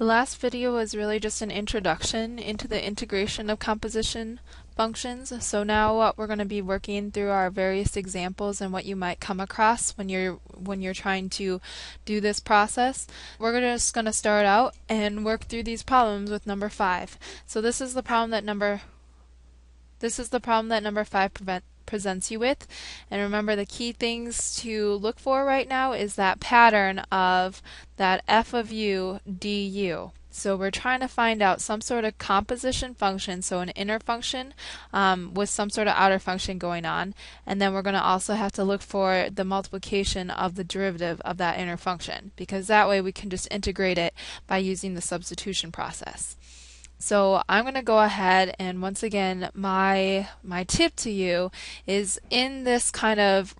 The last video was really just an introduction into the integration of composition functions. So now what we're going to be working through are various examples and what you might come across when you're trying to do this process. We're just going to start out and work through these problems with number 5. So this is the problem that number 5 presents you with. And remember, the key things to look for right now is that pattern of that f of u du. So we're trying to find out some sort of composition function, so an inner function with some sort of outer function going on. And then we're going to also have to look for the multiplication of the derivative of that inner function, because that way we can just integrate it by using the substitution process. So I'm going to go ahead and once again my tip to you is in this kind of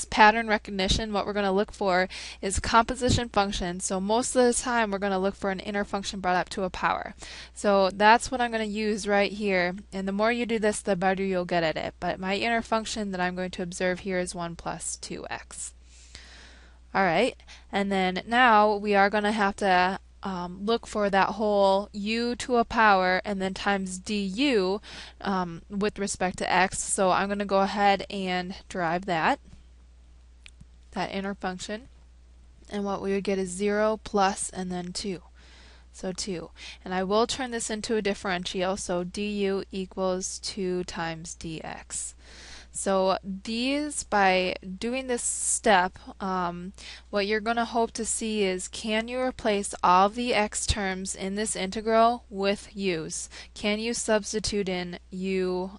pattern recognition, what we're going to look for is a composition function. So most of the time we're going to look for an inner function brought up to a power. So that's what I'm going to use right here, and the more you do this the better you'll get at it. But my inner function that I'm going to observe here is 1 plus 2x. Alright, and then now we are going to have to look for that whole u to a power and then times du with respect to x. So I'm going to go ahead and derive that inner function, and what we would get is 0 plus and then 2. So 2. And I will turn this into a differential, so du equals 2 times dx. So these, by doing this step, what you're going to hope to see is, can you replace all of the x terms in this integral with u's? Can you substitute in u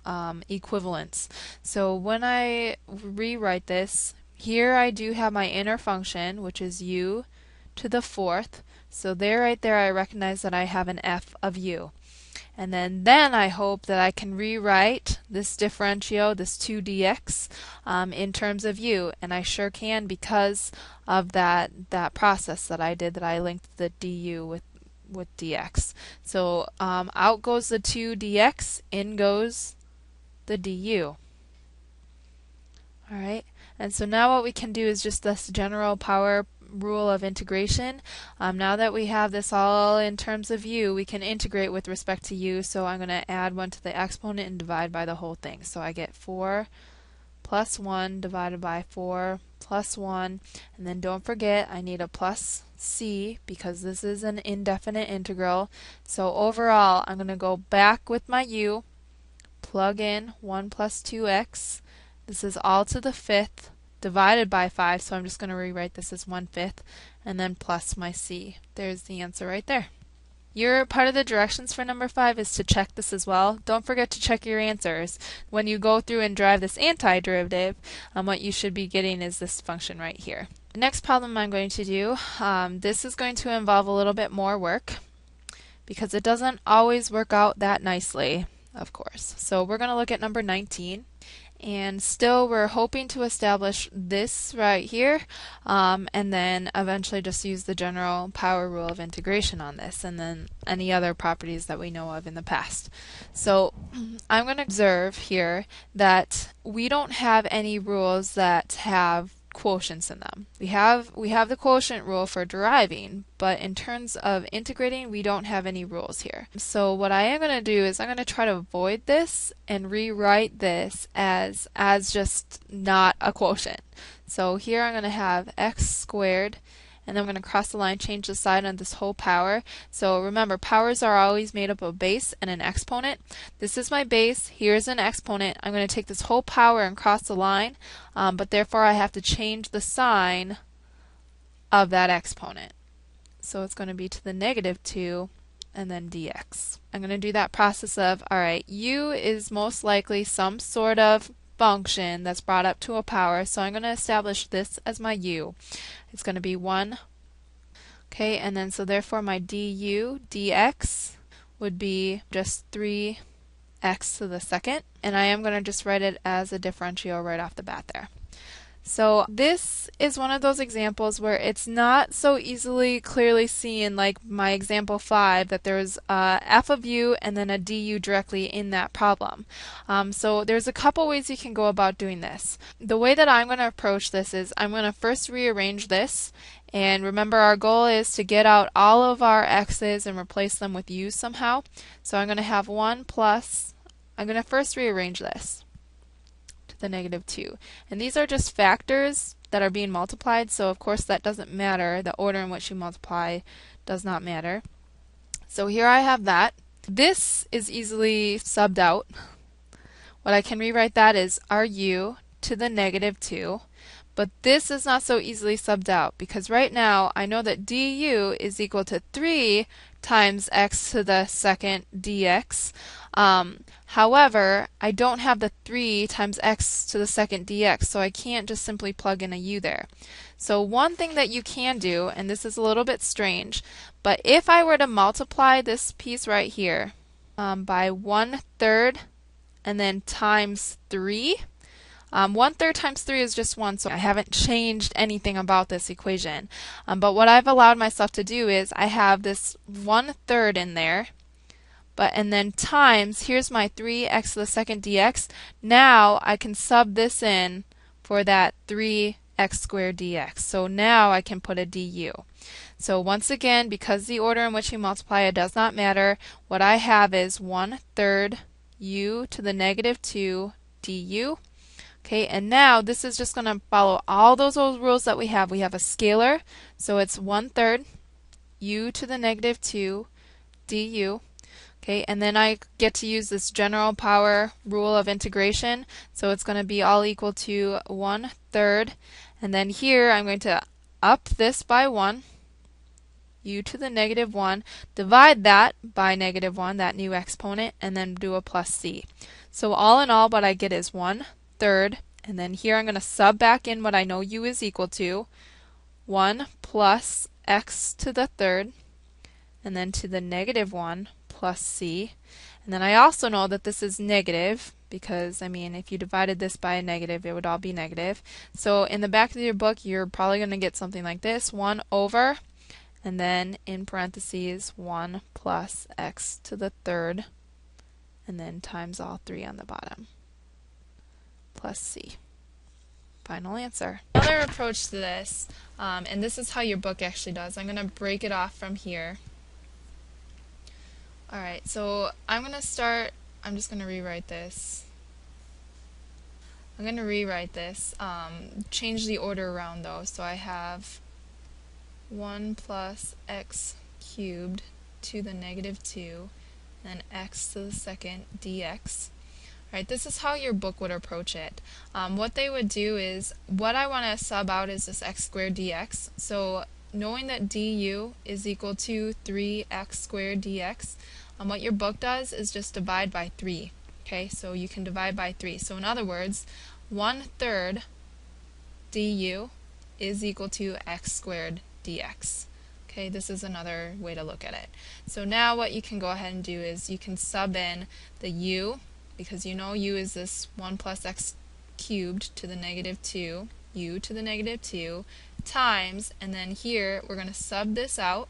equivalents? So when I rewrite this, here I do have my inner function, which is u to the 4th. So right there I recognize that I have an f of u. And then I hope that I can rewrite this differential, this 2 dx, in terms of u, and I sure can because of that process that I did, that I linked the du with dx. So out goes the 2 dx, in goes the du. Alright, and so now what we can do is just this general power rule of integration. Now that we have this all in terms of u, we can integrate with respect to u. So I'm going to add 1 to the exponent and divide by the whole thing. So I get 4 plus 1 divided by 4 plus 1. And then don't forget, I need a plus c because this is an indefinite integral. So overall, I'm going to go back with my u, plug in 1 plus 2x. This is all to the 5th. Divided by 5, so I'm just going to rewrite this as 1/5, and then plus my c. There's the answer right there. Your part of the directions for number 5 is to check this as well. Don't forget to check your answers. When you go through and drive this antiderivative, what you should be getting is this function right here. The next problem I'm going to do, this is going to involve a little bit more work because it doesn't always work out that nicely, of course. So we're going to look at number 19. And still we're hoping to establish this right here, and then eventually just use the general power rule of integration on this, and then any other properties that we know of in the past. So I'm going to observe here that we don't have any rules that have quotients in them. We have the quotient rule for deriving, but in terms of integrating, we don't have any rules here. So what I am going to do is I'm going to try to avoid this and rewrite this as just not a quotient. So here I'm going to have x squared, and then I'm going to cross the line, change the sign on this whole power. So remember, powers are always made up of a base and an exponent. This is my base, here's an exponent. I'm going to take this whole power and cross the line, but therefore I have to change the sign of that exponent. So it's going to be to the -2 and then dx. I'm going to do that process of, alright, u is most likely some sort of function that's brought up to a power, so I'm going to establish this as my u. It's going to be 1. Okay, and then so therefore my du dx would be just 3x to the 2nd, and I am going to just write it as a differential right off the bat there. So this is one of those examples where it's not so easily clearly seen, like my example 5, that there's f of u and then a du directly in that problem. So there's a couple ways you can go about doing this. The way that I'm going to approach this is I'm going to first rearrange this And remember, our goal is to get out all of our x's and replace them with u's somehow. So I'm going to have 1 plus, I'm going to first rearrange this to the negative 2. And these are just factors that are being multiplied, so of course that doesn't matter. The order in which you multiply does not matter. So here I have that. This is easily subbed out. What I can rewrite that is RU to the negative 2. But this is not so easily subbed out because right now I know that du is equal to 3 times x to the second dx. However, I don't have the 3 times x to the second dx, so I can't just simply plug in a u there. So one thing that you can do, and this is a little bit strange, but if I were to multiply this piece right here by 1/3 and then times 3, 1/3 times 3 is just 1, so I haven't changed anything about this equation. But what I've allowed myself to do is I have this 1/3 in there, and then times, here's my 3x to the second dx. Now I can sub this in for that 3x squared dx. So now I can put a du. So once again, because the order in which you multiply it does not matter, what I have is 1/3 u to the negative 2 du. Okay, and now this is just going to follow all those old rules that we have. We have a scalar, so it's 1/3 u to the negative 2 du. Okay, and then I get to use this general power rule of integration, so it's going to be all equal to 1/3, and then here I'm going to up this by 1, u to the negative 1, divide that by negative 1, that new exponent, and then do a plus c. So all in all, what I get is 1/3, and then here I'm going to sub back in what I know u is equal to, 1 plus x to the third, and then to the negative 1 plus c. And then I also know that this is negative, because, I mean, if you divided this by a negative, it would all be negative. So in the back of your book, you're probably going to get something like this, 1 over, and then in parentheses, 1 plus x to the third, and then times all 3 on the bottom, plus c. Final answer. Another approach to this, and this is how your book actually does. I'm going to break it off from here. Alright, so I'm just going to rewrite this. I'm going to rewrite this, change the order around though. So I have 1 plus x cubed to the negative 2, then x to the second dx. Alright, this is how your book would approach it. What they would do is, what I want to sub out is this x squared dx. So knowing that du is equal to 3x squared dx, what your book does is just divide by 3. Okay, so you can divide by 3. So in other words, 1/3 du is equal to x squared dx. Okay, this is another way to look at it. So now what you can go ahead and do is you can sub in the u, because you know u is this 1 plus x cubed to the negative 2, u to the negative 2, times, and then here we're going to sub this out,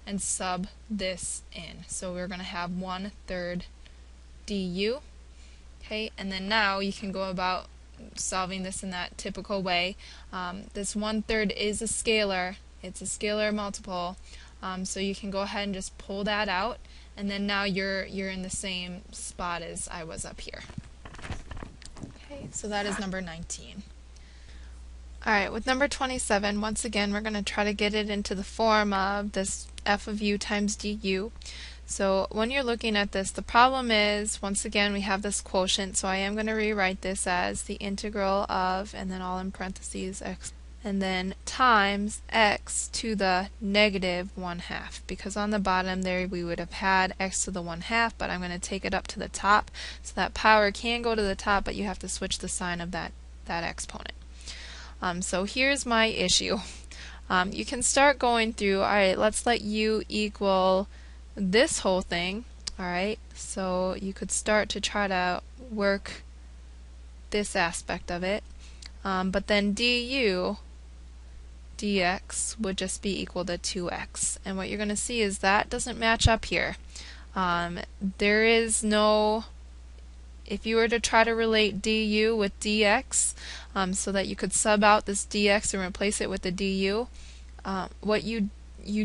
and sub this in. So we're going to have 1/3 du. Okay, and then now you can go about solving this in that typical way. This 1/3 is a scalar. It's a scalar multiple. So you can go ahead and just pull that out, and then now you're in the same spot as I was up here. Okay, so that is number 19. Alright, with number 27, once again we're going to try to get it into the form of this f of u times du. So when you're looking at this, the problem is, once again, we have this quotient, so I am going to rewrite this as the integral of, and then all in parentheses, x, and then times x to the negative 1/2, because on the bottom there we would have had x to the 1/2, but I'm going to take it up to the top, so that power can go to the top, but you have to switch the sign of that exponent. So here's my issue. You can start going through, alright, let's let u equal this whole thing. Alright, so you could start to try to work this aspect of it. But then du dx would just be equal to 2x. And what you're going to see is that doesn't match up here. There is no if you were to try to relate du with dx, so that you could sub out this dx and replace it with the du, what you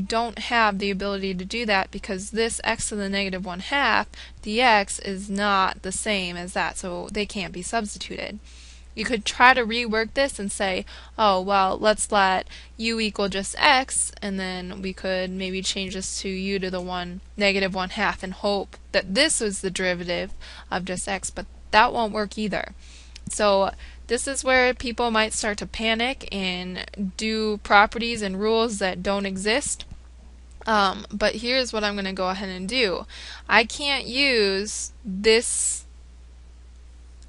don't have the ability to do that because this x to the negative 1/2 dx is not the same as that, so they can't be substituted. You could try to rework this and say, oh, well, let's let u equal just x, and then we could maybe change this to u to the negative 1/2 and hope that this was the derivative of just x, but that won't work either. So this is where people might start to panic and do properties and rules that don't exist. But here's what I'm going to go ahead and do. I can't use this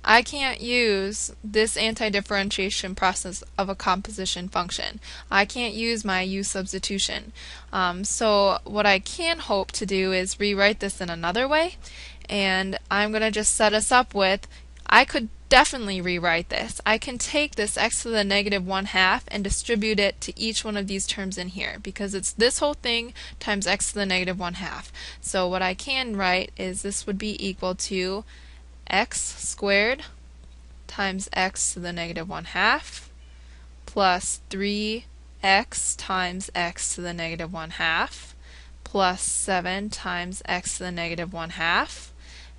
anti-differentiation process of a composition function. I can't use my u substitution. So what I can hope to do is rewrite this in another way, and I'm going to just set us up with, I could definitely rewrite this. I can take this x to the negative 1/2 and distribute it to each one of these terms in here because it's this whole thing times x to the negative 1/2. So what I can write is this would be equal to x squared times x to the negative 1/2 plus 3x times x to the negative 1/2 plus 7 times x to the negative 1/2,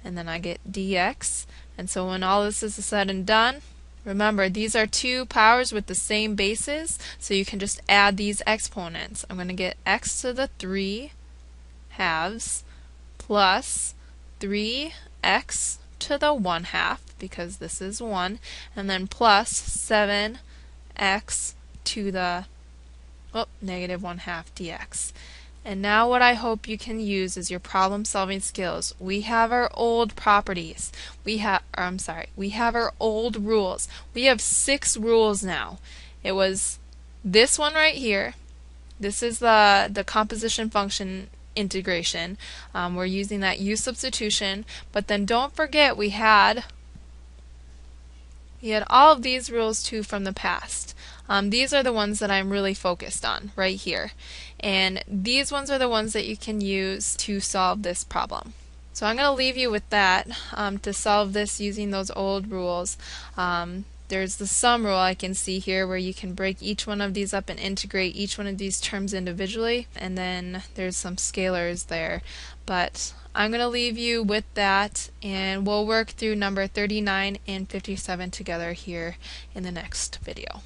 and then I get dx. And so when all this is said and done, remember these are two powers with the same bases, so you can just add these exponents. I'm going to get x to the 3/2 plus 3x to the 1/2 because this is 1, and then plus 7x to the negative 1/2 dx. And now what I hope you can use is your problem solving skills. We have our old properties. We have our old rules. We have 6 rules now. It was this one right here. This is the composition function integration. We're using that u substitution, but then don't forget we had all of these rules too from the past. These are the ones that I'm really focused on right here. And these ones are the ones that you can use to solve this problem. So I'm going to leave you with that to solve this using those old rules. There's the sum rule I can see here where you can break each one of these up and integrate each one of these terms individually, and then there's some scalars there. But I'm going to leave you with that, and we'll work through number 39 and 57 together here in the next video.